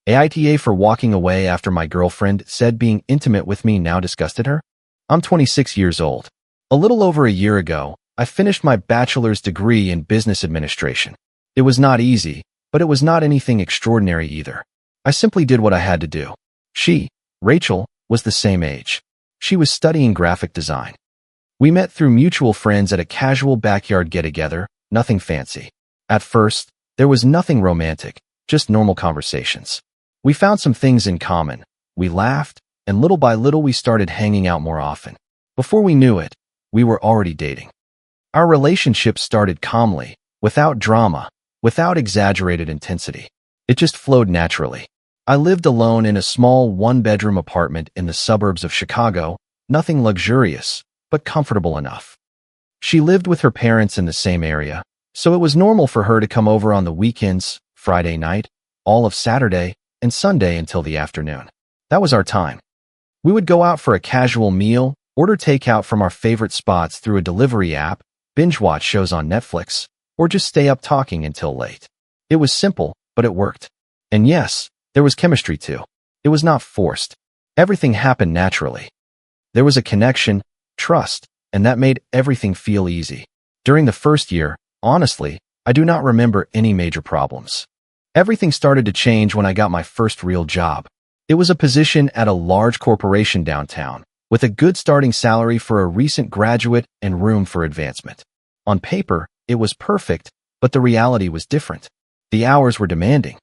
AITA for walking away after my girlfriend said being intimate with me now disgusted her? I'm 26 years old. A little over a year ago, I finished my bachelor's degree in business administration. It was not easy, but it was not anything extraordinary either. I simply did what I had to do. She, Rachel, was the same age. She was studying graphic design. We met through mutual friends at a casual backyard get-together, nothing fancy. At first, there was nothing romantic, just normal conversations. We found some things in common. We laughed, and little by little we started hanging out more often. Before we knew it, we were already dating. Our relationship started calmly, without drama, without exaggerated intensity. It just flowed naturally. I lived alone in a small one-bedroom apartment in the suburbs of Chicago, nothing luxurious, but comfortable enough. She lived with her parents in the same area, so it was normal for her to come over on the weekends, Friday night, all of Saturday, and Sunday until the afternoon. That was our time. We would go out for a casual meal, order takeout from our favorite spots through a delivery app, binge watch shows on Netflix, or just stay up talking until late. It was simple, but it worked. And yes, there was chemistry too. It was not forced. Everything happened naturally. There was a connection, trust, and that made everything feel easy. During the first year, honestly, I do not remember any major problems. Everything started to change when I got my first real job. It was a position at a large corporation downtown, with a good starting salary for a recent graduate and room for advancement. On paper, it was perfect, but the reality was different. The hours were demanding.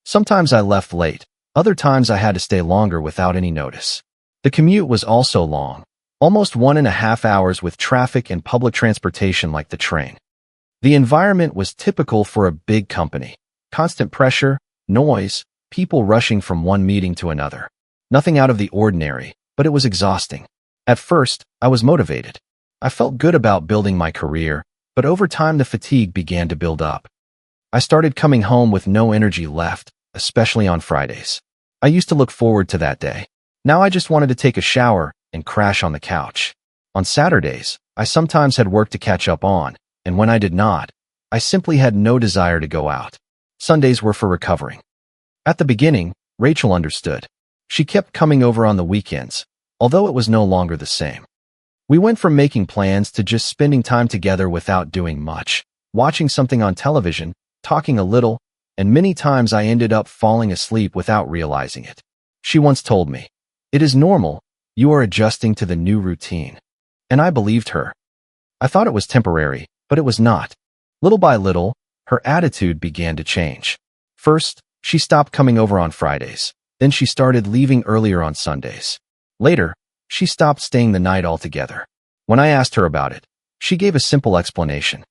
Sometimes I left late, other times I had to stay longer without any notice. The commute was also long, almost 1.5 hours with traffic and public transportation like the train. The environment was typical for a big company. Constant pressure, noise, people rushing from one meeting to another. Nothing out of the ordinary, but it was exhausting. At first, I was motivated. I felt good about building my career, but over time the fatigue began to build up. I started coming home with no energy left, especially on Fridays. I used to look forward to that day. Now I just wanted to take a shower and crash on the couch. On Saturdays, I sometimes had work to catch up on, and when I did not, I simply had no desire to go out. Sundays were for recovering. At the beginning, Rachel understood. She kept coming over on the weekends, although it was no longer the same. We went from making plans to just spending time together without doing much, watching something on television, talking a little, and many times I ended up falling asleep without realizing it. She once told me, "It is normal, you are adjusting to the new routine." And I believed her. I thought it was temporary, but it was not. Little by little, her attitude began to change. First, she stopped coming over on Fridays. Then she started leaving earlier on Sundays. Later, she stopped staying the night altogether. When I asked her about it, she gave a simple explanation.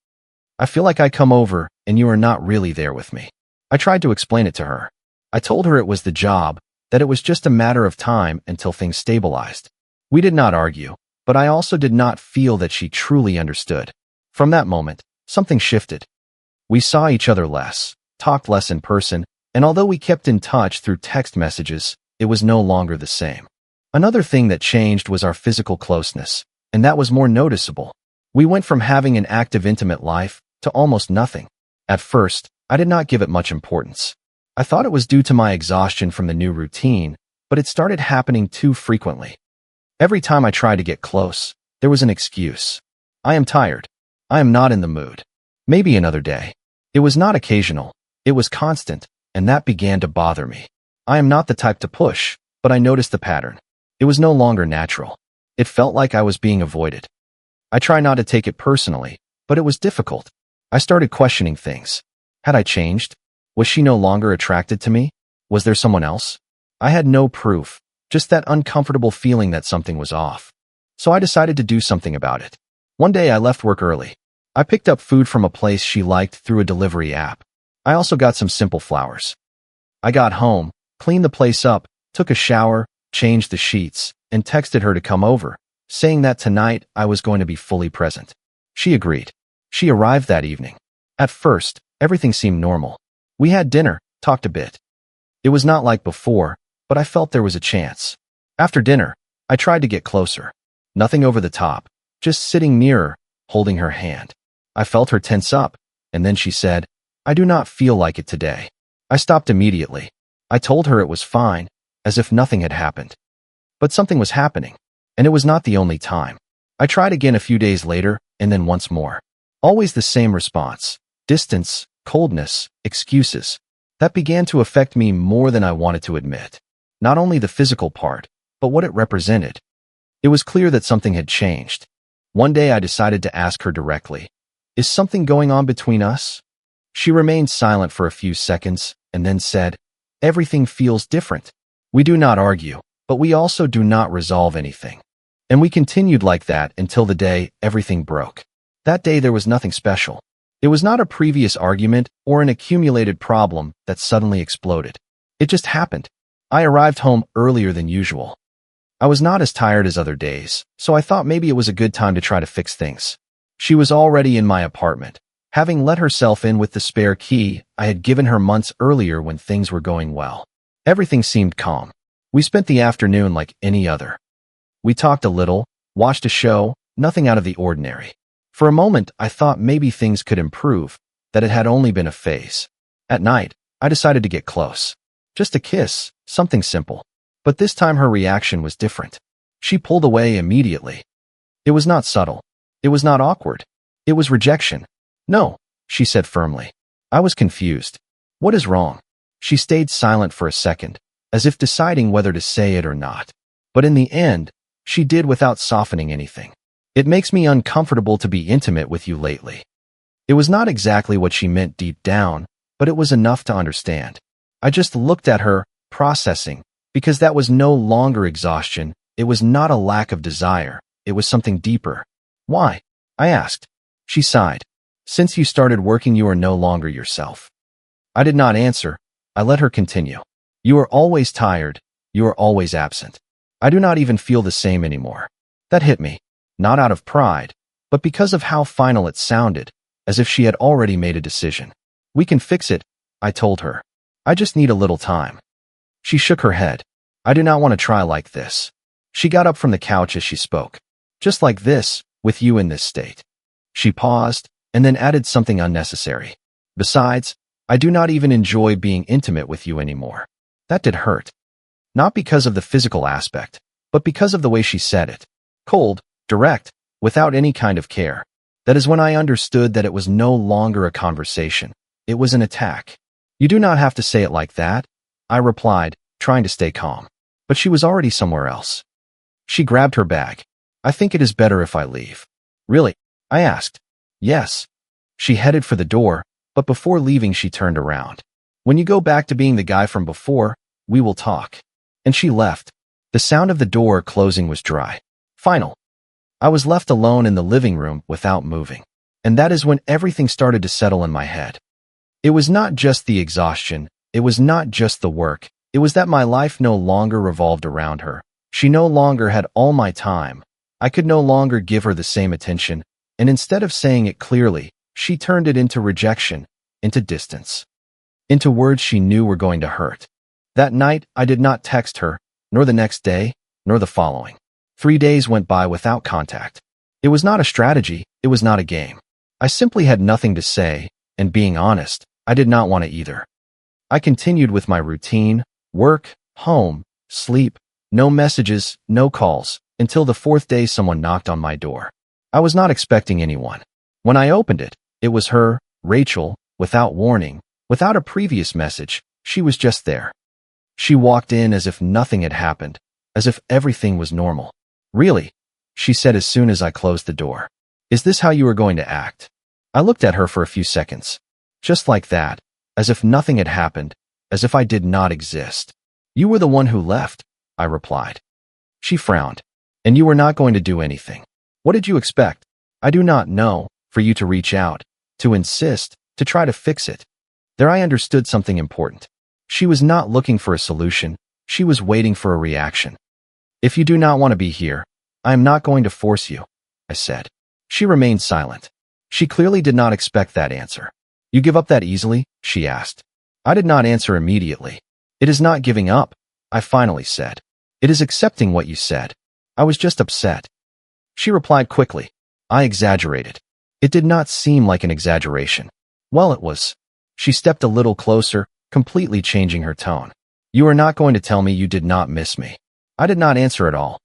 "I feel like I come over and you are not really there with me." I tried to explain it to her. I told her it was the job, that it was just a matter of time until things stabilized. We did not argue, but I also did not feel that she truly understood. From that moment, something shifted. We saw each other less, talked less in person, and although we kept in touch through text messages, it was no longer the same. Another thing that changed was our physical closeness, and that was more noticeable. We went from having an active, intimate life to almost nothing. At first, I did not give it much importance. I thought it was due to my exhaustion from the new routine, but it started happening too frequently. Every time I tried to get close, there was an excuse. "I am tired. I am not in the mood. Maybe another day." It was not occasional. It was constant, and that began to bother me. I am not the type to push, but I noticed the pattern. It was no longer natural. It felt like I was being avoided. I try not to take it personally, but it was difficult. I started questioning things. Had I changed? Was she no longer attracted to me? Was there someone else? I had no proof, just that uncomfortable feeling that something was off. So I decided to do something about it. One day I left work early. I picked up food from a place she liked through a delivery app. I also got some simple flowers. I got home, cleaned the place up, took a shower, changed the sheets, and texted her to come over, saying that tonight I was going to be fully present. She agreed. She arrived that evening. At first, everything seemed normal. We had dinner, talked a bit. It was not like before, but I felt there was a chance. After dinner, I tried to get closer. Nothing over the top, just sitting near her, holding her hand. I felt her tense up, and then she said, "I do not feel like it today." I stopped immediately. I told her it was fine, as if nothing had happened. But something was happening, and it was not the only time. I tried again a few days later, and then once more. Always the same response: distance, coldness, excuses. That began to affect me more than I wanted to admit. Not only the physical part, but what it represented. It was clear that something had changed. One day I decided to ask her directly, "Is something going on between us?" She remained silent for a few seconds, and then said, "Everything feels different. We do not argue, but we also do not resolve anything." And we continued like that until the day everything broke. That day there was nothing special. It was not a previous argument or an accumulated problem that suddenly exploded. It just happened. I arrived home earlier than usual. I was not as tired as other days, so I thought maybe it was a good time to try to fix things. She was already in my apartment, having let herself in with the spare key I had given her months earlier when things were going well. Everything seemed calm. We spent the afternoon like any other. We talked a little, watched a show, nothing out of the ordinary. For a moment, I thought maybe things could improve, that it had only been a phase. At night, I decided to get close. Just a kiss, something simple. But this time her reaction was different. She pulled away immediately. It was not subtle. It was not awkward. It was rejection. "No," she said firmly. I was confused. "What is wrong?" She stayed silent for a second, as if deciding whether to say it or not. But in the end, she did without softening anything. "It makes me uncomfortable to be intimate with you lately." It was not exactly what she meant deep down, but it was enough to understand. I just looked at her, processing, because that was no longer exhaustion. It was not a lack of desire. It was something deeper. "Why?" I asked. She sighed. "Since you started working, you are no longer yourself." I did not answer. I let her continue. "You are always tired. You are always absent. I do not even feel the same anymore." That hit me. Not out of pride, but because of how final it sounded, as if she had already made a decision. "We can fix it," I told her. "I just need a little time." She shook her head. "I do not want to try like this." She got up from the couch as she spoke. "Just like this, with you in this state." She paused, and then added something unnecessary. "Besides, I do not even enjoy being intimate with you anymore." That did hurt. Not because of the physical aspect, but because of the way she said it. Cold, direct, without any kind of care. That is when I understood that it was no longer a conversation. It was an attack. "You do not have to say it like that," I replied, trying to stay calm. But she was already somewhere else. She grabbed her bag. "I think it is better if I leave." "Really?" I asked. "Yes." She headed for the door, but before leaving she turned around. "When you go back to being the guy from before, we will talk." And she left. The sound of the door closing was dry. Final. I was left alone in the living room without moving. And that is when everything started to settle in my head. It was not just the exhaustion. It was not just the work. It was that my life no longer revolved around her. She no longer had all my time. I could no longer give her the same attention. And instead of saying it clearly, she turned it into rejection, into distance, into words she knew were going to hurt. That night, I did not text her, nor the next day, nor the following. 3 days went by without contact. It was not a strategy. It was not a game. I simply had nothing to say, and being honest, I did not want to either. I continued with my routine, work, home, sleep, no messages, no calls, until the 4th day someone knocked on my door. I was not expecting anyone. When I opened it, it was her, Rachel, without warning, without a previous message. She was just there. She walked in as if nothing had happened, as if everything was normal. "Really?" she said as soon as I closed the door. "Is this how you are going to act?" I looked at her for a few seconds. Just like that, as if nothing had happened, as if I did not exist. "You were the one who left," I replied. She frowned. "And you were not going to do anything. What did you expect?" "I do not know, for you to reach out, to insist, to try to fix it." There I understood something important. She was not looking for a solution. She was waiting for a reaction. "If you do not want to be here, I am not going to force you," I said. She remained silent. She clearly did not expect that answer. "You give up that easily?" she asked. I did not answer immediately. "It is not giving up," I finally said. "It is accepting what you said. I was just upset." She replied quickly. I exaggerated. It did not seem like an exaggeration. Well, it was. She stepped a little closer, completely changing her tone. You are not going to tell me you did not miss me. I did not answer at all.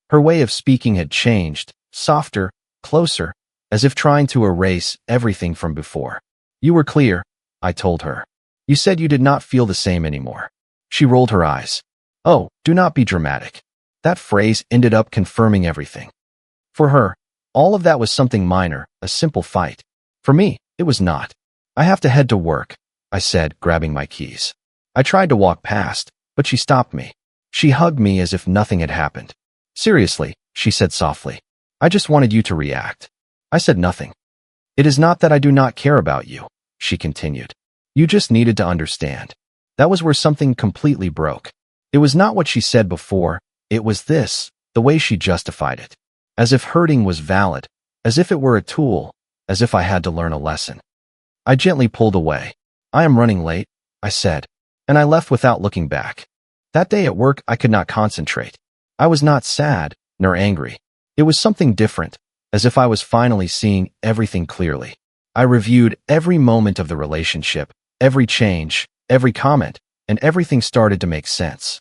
Her way of speaking had changed, softer, closer, as if trying to erase everything from before. You were clear, I told her. You said you did not feel the same anymore. She rolled her eyes. Oh, do not be dramatic. That phrase ended up confirming everything. For her, all of that was something minor, a simple fight. For me, it was not. I have to head to work, I said, grabbing my keys. I tried to walk past, but she stopped me. She hugged me as if nothing had happened. Seriously, she said softly. I just wanted you to react. I said nothing. It is not that I do not care about you, she continued. You just needed to understand. That was where something completely broke. It was not what she said before, it was this, the way she justified it. As if hurting was valid, as if it were a tool, as if I had to learn a lesson. I gently pulled away. I am running late, I said, and I left without looking back. That day at work I could not concentrate. I was not sad, nor angry. It was something different, as if I was finally seeing everything clearly. I reviewed every moment of the relationship, every change, every comment, and everything started to make sense.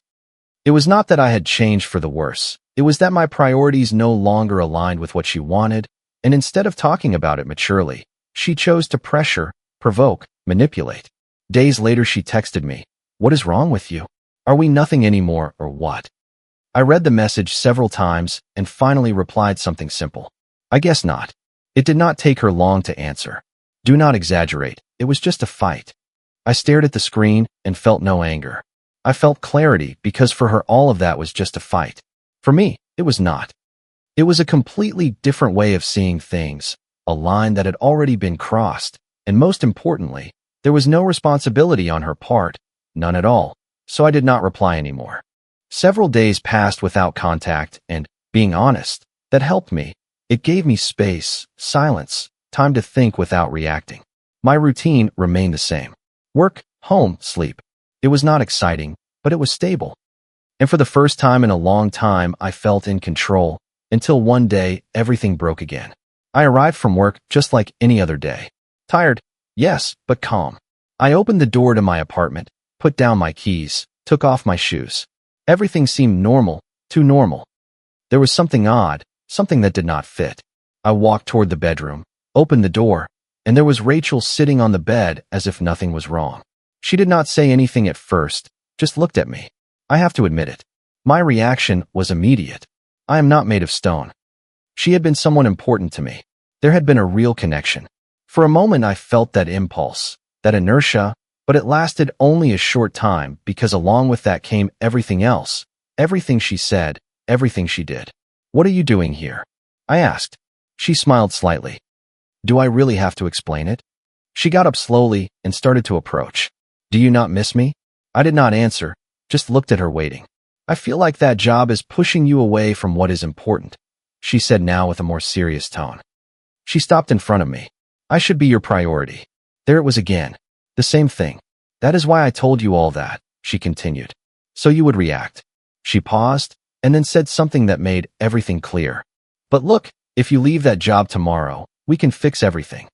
It was not that I had changed for the worse. It was that my priorities no longer aligned with what she wanted, and instead of talking about it maturely, she chose to pressure, provoke, manipulate. Days later she texted me, "What is wrong with you? Are we nothing anymore or what?" I read the message several times and finally replied something simple. I guess not. It did not take her long to answer. Do not exaggerate, it was just a fight. I stared at the screen and felt no anger. I felt clarity because for her all of that was just a fight. For me, it was not. It was a completely different way of seeing things, a line that had already been crossed, and most importantly, there was no responsibility on her part, none at all, so I did not reply anymore. Several days passed without contact and, being honest, that helped me. It gave me space, silence, time to think without reacting. My routine remained the same. Work, home, sleep. It was not exciting, but it was stable. And for the first time in a long time, I felt in control, until one day, everything broke again. I arrived from work just like any other day. Tired, yes, but calm. I opened the door to my apartment, put down my keys, took off my shoes. Everything seemed normal, too normal. There was something odd, something that did not fit. I walked toward the bedroom, opened the door, and there was Rachel sitting on the bed as if nothing was wrong. She did not say anything at first, just looked at me. I have to admit it. My reaction was immediate. I am not made of stone. She had been someone important to me. There had been a real connection. For a moment I felt that impulse, that inertia, but it lasted only a short time because along with that came everything else, everything she said, everything she did. What are you doing here? I asked. She smiled slightly. Do I really have to explain it? She got up slowly and started to approach. Do you not miss me? I did not answer, just looked at her waiting. I feel like that job is pushing you away from what is important, she said now with a more serious tone. She stopped in front of me. I should be your priority. There it was again. The same thing. That is why I told you all that, she continued. So you would react. She paused, and then said something that made everything clear. But look, if you leave that job tomorrow, we can fix everything.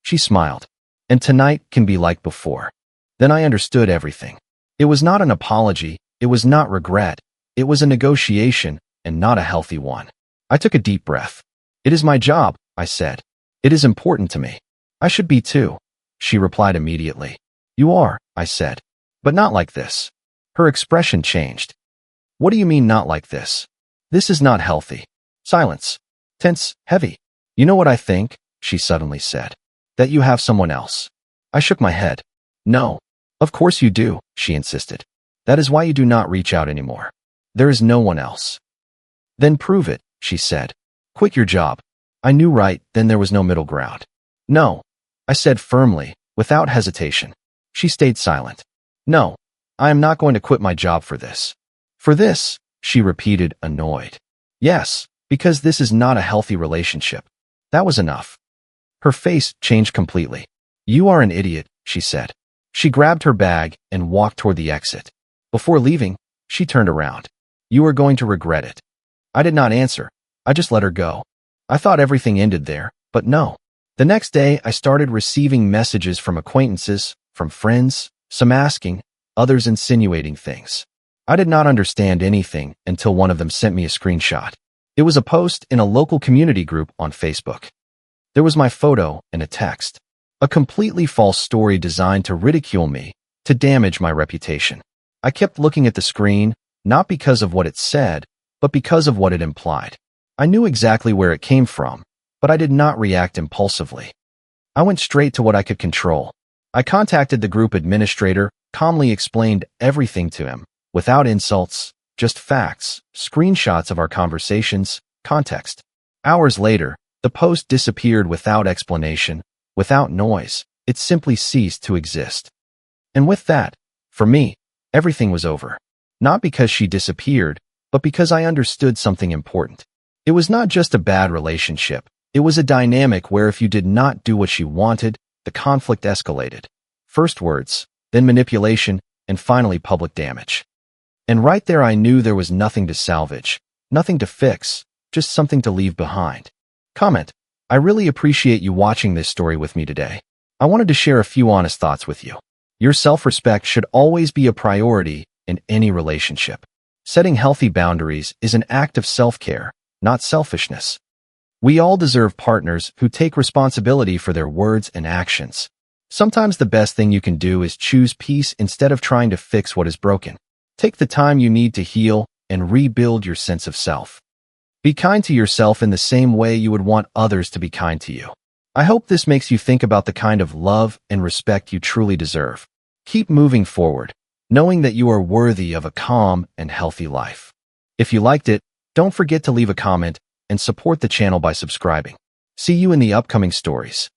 She smiled. And tonight can be like before. Then I understood everything. It was not an apology, it was not regret, it was a negotiation, and not a healthy one. I took a deep breath. It is my job, I said. It is important to me. I should be too. She replied immediately. You are, I said. But not like this. Her expression changed. What do you mean not like this? This is not healthy. Silence. Tense, heavy. You know what I think? She suddenly said. That you have someone else. I shook my head. No. Of course you do, she insisted. That is why you do not reach out anymore. There is no one else. Then prove it, she said. Quit your job. I knew right then there was no middle ground. No, I said firmly, without hesitation. She stayed silent. No, I am not going to quit my job for this. For this, she repeated, annoyed. Yes, because this is not a healthy relationship. That was enough. Her face changed completely. You are an idiot, she said. She grabbed her bag and walked toward the exit. Before leaving, she turned around. You are going to regret it. I did not answer. I just let her go. I thought everything ended there, but no. The next day, I started receiving messages from acquaintances, from friends, some asking, others insinuating things. I did not understand anything until one of them sent me a screenshot. It was a post in a local community group on Facebook. There was my photo and a text. A completely false story designed to ridicule me, to damage my reputation. I kept looking at the screen, not because of what it said, but because of what it implied. I knew exactly where it came from, but I did not react impulsively. I went straight to what I could control. I contacted the group administrator, calmly explained everything to him, without insults, just facts, screenshots of our conversations, context. Hours later, the post disappeared without explanation, without noise. It simply ceased to exist. And with that, for me, everything was over. Not because she disappeared, but because I understood something important. It was not just a bad relationship. It was a dynamic where if you did not do what she wanted, the conflict escalated. First words, then manipulation, and finally public damage. And right there I knew there was nothing to salvage, nothing to fix, just something to leave behind. Comment: I really appreciate you watching this story with me today. I wanted to share a few honest thoughts with you. Your self-respect should always be a priority in any relationship. Setting healthy boundaries is an act of self-care, not selfishness. We all deserve partners who take responsibility for their words and actions. Sometimes the best thing you can do is choose peace instead of trying to fix what is broken. Take the time you need to heal and rebuild your sense of self. Be kind to yourself in the same way you would want others to be kind to you. I hope this makes you think about the kind of love and respect you truly deserve. Keep moving forward, knowing that you are worthy of a calm and healthy life. If you liked it, don't forget to leave a comment and support the channel by subscribing. See you in the upcoming stories.